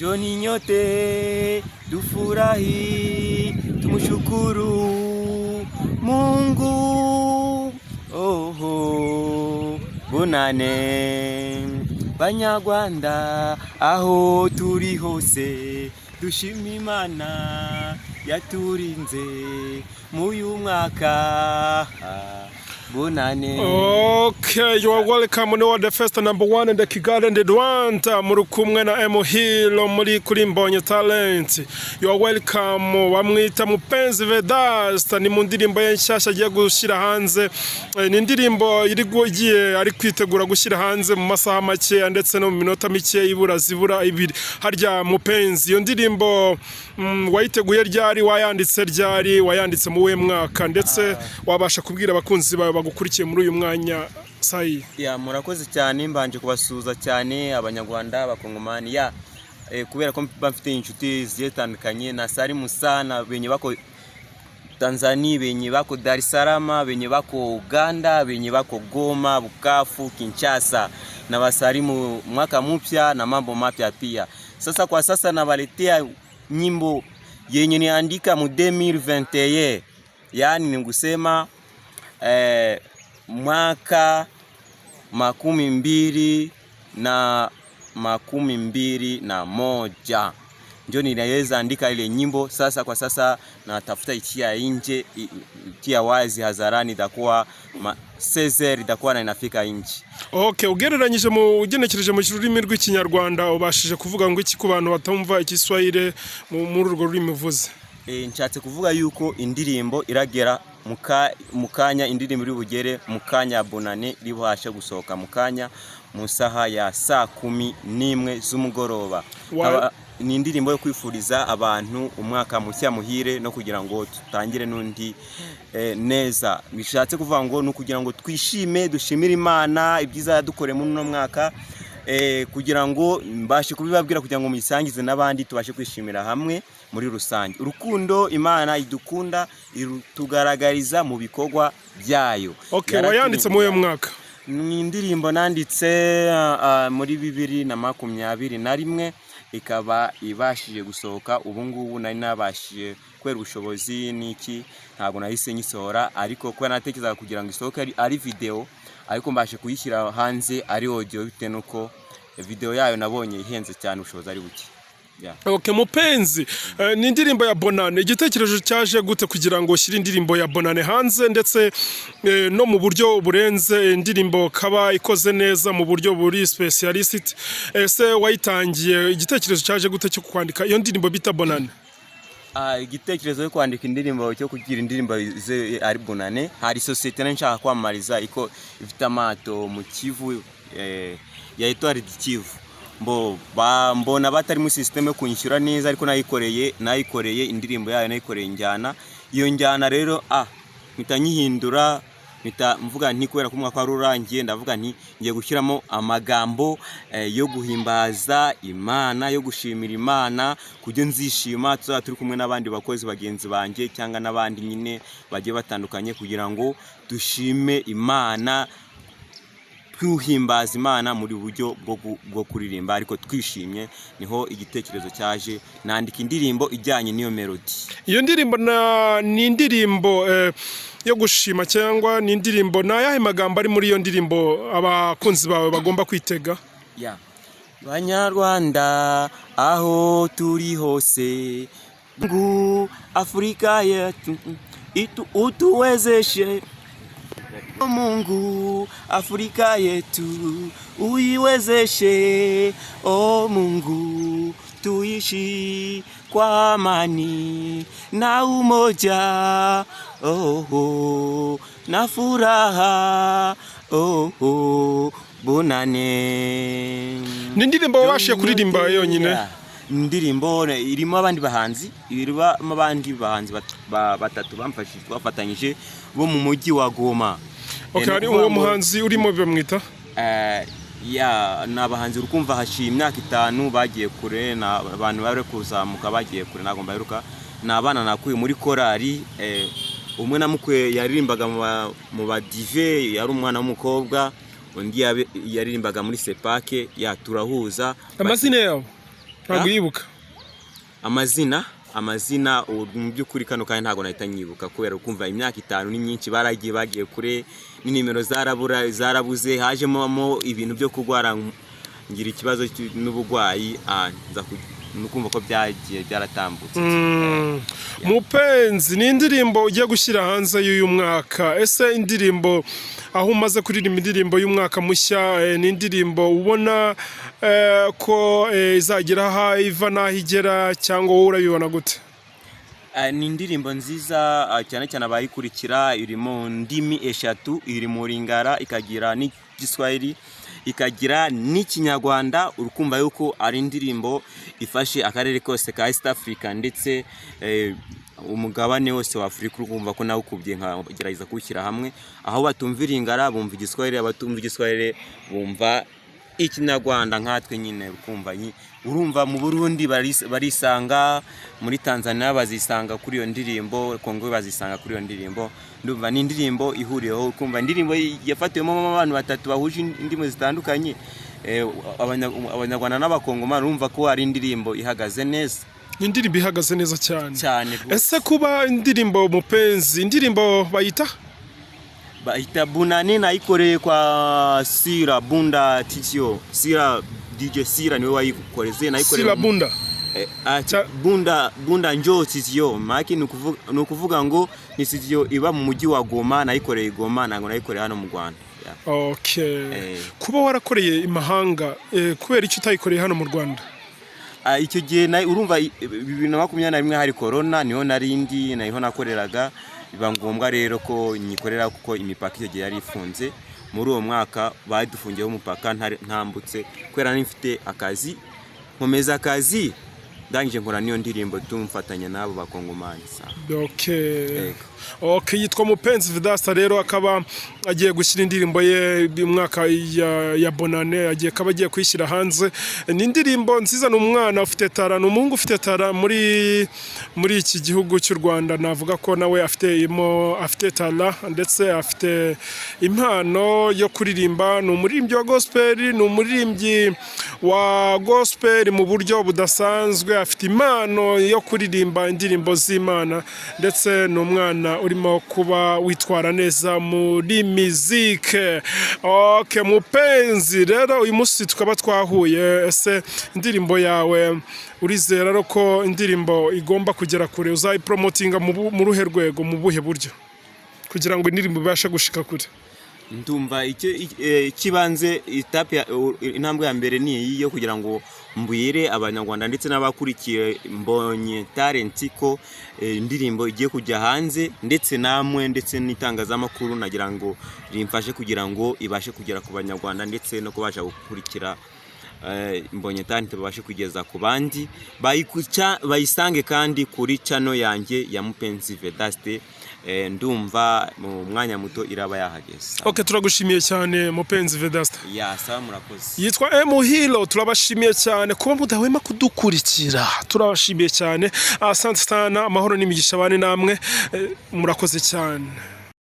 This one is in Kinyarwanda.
Njoni nyote tufurahi, tumshukuru Mungu. Oho bunane Banyarwanda aho turi hose, dushima Imana yaturinze muyu mwaka. Bunane. Okay, you are welcome on the first number one in the Kigali and the Rwanda. Murukumwe na Emo Hilo muri kuri Mbonye Talent. You are welcome. Wamwita Mupenzi Vedasta ni mu ndirimbo ye nshyashya agiye gushyira hanze. Ni indirimbo igiye ari kwitegura gushyira hanze mu masaha make ndetse no mu minota mike zibura ibiri. Harya Mupenzi, iyo ndirimbo wayiteguye ryari, wayanditse mu we mwaka, ndetse wabasha kubwira abakunzi bawe gukurikiye muri uyu mwanya sayi? Murakoze cyane, mbanje kubasuza cyane Abanyarwanda Abakongomani kubera ko bafite inshuti zitandukanye na Sari Musana, benye bako Tanzania, benye bako Dar es Salaam, benye bako Uganda, benye bako Goma, Bukavu, Kinshasa, na wasalimu mwaka mpya na mambo mapya pia. Sasa kwa sasa nabaletea nyimbo yenye niandika mu 2021, yani ni ngusema mwaka 2021 ndio ninaweza andika ile nyimbo. Sasa kwa sasa natafuta itia nje, itia wazi hadharani, itakuwa Cesar itakuwa na inafika nje. Okay, ugereranije ugenekereje mu rurimi rw'ikinyarwanda ubashije kuvuga ngo iki ku bantu batumva Igiswahili muri urwo rurimi uvuze? Nshatse kuvuga yuko indirimbo iragera mukanya, indirimbo iri bugere mukanya Bonane ribashe gusohoka mukanya mu saha ya 11 z'umugoroba. Ni indirimbo yo kwifuriza abantu umwaka mushya muhire no kugira ngo tutangire nundi neza. Bishatse kuvuga ngo no kugira ngo twishime, dushimire Imana ibyiza yadukore muri no mwaka, kugira ngo mbashe kubibabwira, kugira ngo muyisangize n'abandi tubashe kwishimira hamwe muri rusange. Urukundo Imana idukunda tugaragariza mu bikorwa byayo. Okay, wayanditse mu mwaka? Ni indirimbo nanditse muri 2021, ikaba ibashije gusohoka ubu ngubu. Nari nabashije kwera ubushobozi niki, ntabwo nahise nyisohora, ariko kwa natekerezaga kugira ngo isohoke ari video, ariko mbashe kuyishyira hanze ari audio, bite nuko video yayo nabonye ihenze cyane, ubushobozi ari buke. Okay, Mupenzi, ni indirimbo ya Bonane. Igitekerezo cyaje gute kugira ngo ushyire indirimbo ya Bonane hanze, ndetse no mu buryo burenze indirimbo kaba ikoze neza mu buryo buri specialist? Ese wayitangiye, igitekerezo cyaje gute cyo kwandika iyo ndirimbo bita Bonane? Igitekerezo cyo kwandika indirimbo cyo kugira indirimbo ari Bonane, hari societe nshaka kwamariza iko ifite amato mu Kivu ya Etoile du Kivu. Mbona batari mu system yo kunyishyura neza, ariko nayikoreye indirimbo yayo, nayikoreye njyana. Iyo njyana rero mitanyihindura, mvuga nti kubera ko umwaka warurangiye, ndavuga nti ngiye gushyiramo amagambo yo guhimbaza Imana, yo gushimira Imana, kujye nzishima tuzaba turi kumwe n'abandi bakozi bagenzi banje cyangwa n'abandi nyine bagiye batandukanye, kugira ngo dushime Imana, tuhimbaza Imana muri buryo bwo kuririmba ariko twishimye. Niho igitekerezo cyaje, nandika indirimbo ijyanye niyo melody. Iyo ndirimbo ni indirimbo yo gushima cyangwa ni indirimbo nayahe magambo ari muri iyo ndirimbo abakunzi bawe bagomba kwitega? Banyarwanda aho turi hose, Mungu Afrika yetu utuwezeshe. Mungu Afrika yetu uiwezeshe. Mungu tuishi kwa amani na umoja, na furaha, Bonane. Ni indirimbo wabashije kuririmba yonyine? Indirimbo irimo abandi bahanzi, batatu bamfashije, twafatanyije bo mu mujyi wa Goma. Okay, ari uwo muhanzi urimo bamwita? N'abahanzi urukumva hashi imyaka 5 bagiye kure, na abantu bari kuzamuka bagiye kure, nagomba biruka. Nabana nakuye muri korali, umwe namukwe yaririmbaga mu ba dive, yari umwana w'umukobwa, undi yaririmbaga muri sepake, turahuza. Amazina yabo? ntabwo yibuka amazina mu by'ukuri kano kandi ntabwo nahita nyibuka kubera kumva imyaka 5 ni myinshi bagiye kure n'inimero zarabuze hajemo ibintu byo kugwara ngira ikibazo n'ubugwayi nukumva ko byagiye byaratambutse. Mupenzi ni indirimbo ugiye gushyira hanze y'uyu mwaka, ese indirimbo aho umaze kuririmba indirimbo y'umwaka mushya ni indirimbo ubona ko izagera aho iva n'aho igera cyangwa wowe urabibona gute? Ni indirimbo nziza cyane cyane abayikurikira, iri mu ndimi eshatu, iri mu Lingala, ikagira n'Igiswahili, ikagira n'ikinyarwanda. Urukumva yuko ari indirimbo ifashe akarere kose ka East Africa ndetse umugabane wose wa Afrika. Urumva ko nawe ukubye nkagerageza kuwushyira hamwe, aho batumva Lingala bumva Igiswahili, abatumva Igiswahili bumva ikinyarwanda nkatwe nyine. Urumva mu Burundi barisanga, muri Tanzania bazisanga kuri iyo ndirimbo, Kongo bazisanga kuri iyo ndirimbo. Ndumva ni indirimbo ihuriyeho, kumva indirimbo yafatiwemo abantu batatu bahuje indimi zitandukanye, abanyarwanda n'abakongomani. Urumva ko ari indirimbo ihagaze neza, indirimbo ihagaze neza cyane. Ese kuba indirimbo Mupenzi, indirimbo bayita Bunane, nayikoreye kwa Sira Bunda Tizio. DJ Sira niwe wayikoreze, nayikoreye Sira Bunda Bunda njo Tizio. Maki nukuvuga ngo ni Tizio iba mu mujyi wa Goma, nayikoreye Goma, nango nayikoreye hano mu Rwanda. Okay. Kuba warakoreye imahanga, kubera icyo utayikoreye hano mu Rwanda? Icyo gihe urumva 2021 hari corona, niho narindi naho nakoreraga, biba ngombwa rero ko nyikorera kuko imipaka icyo gihe yari ifunze. Muri uwo mwaka badufungiyeho umupaka ntambutse kwera nifite akazi, nkomeza akazi, ndangije nkora niyo ndirimbo tumfatanya nabo bakongomani. Okay, yitwa Mupenzi Vedaste rero, akaba agiye gushyira indirimbo ye y'umwaka ya Bonane, agiye kwishyira hanze. Ni indirimbo nziza, n'umwana ufite tara, n'umuhungu ufite tara muri iki gihugu cy'u Rwanda. Navuga ko nawe afite tara ndetse afite impano yo kuririmba. Ni umuririmbyi wa gospel, ni umuririmbyi wa gospel mu buryo budasanzwe, afite impano yo kuririmba indirimbo z'Imana, ndetse n'umwana urimo kuba witwara neza muri muzike. Okay, Mupenzi rero uyu munsi tukaba twahuye. Ese indirimbo yawe urizera ko indirimbo igomba kugera kure, uzayipromotinga mu ruhe rwego, mu buhe buryo kugira ngo indirimbo ibashe gushika kure? Ndumva kibanze intambwe ya mbere ni iyo kugira ngo mbwire abanyarwanda ndetse n'abakurikiye Mbonye Talent ko indirimbo igiye kujya hanze, ndetse namwe ndetse n'itangazamakuru nagira ngo rimfashe kugira ngo ibashe kugera ku banyarwanda ndetse no kubasha gukurikira Mbonye Talent, babashe kugeza ku bandi, bayisange kandi kuri channel yanjye ya Mupenzi Vedaste. Ndumva mu mwanya muto iraba yahageze. Okay, turagushimiye cyane Mupenzi Vedaste. Sawa, murakoze. Yitwa Emuhilo, turabashimiye cyane kuba mudahwema kudukurikira, turabashimiye cyane. Asante sana, amahoro n'imigisha bane namwe, murakoze cyane.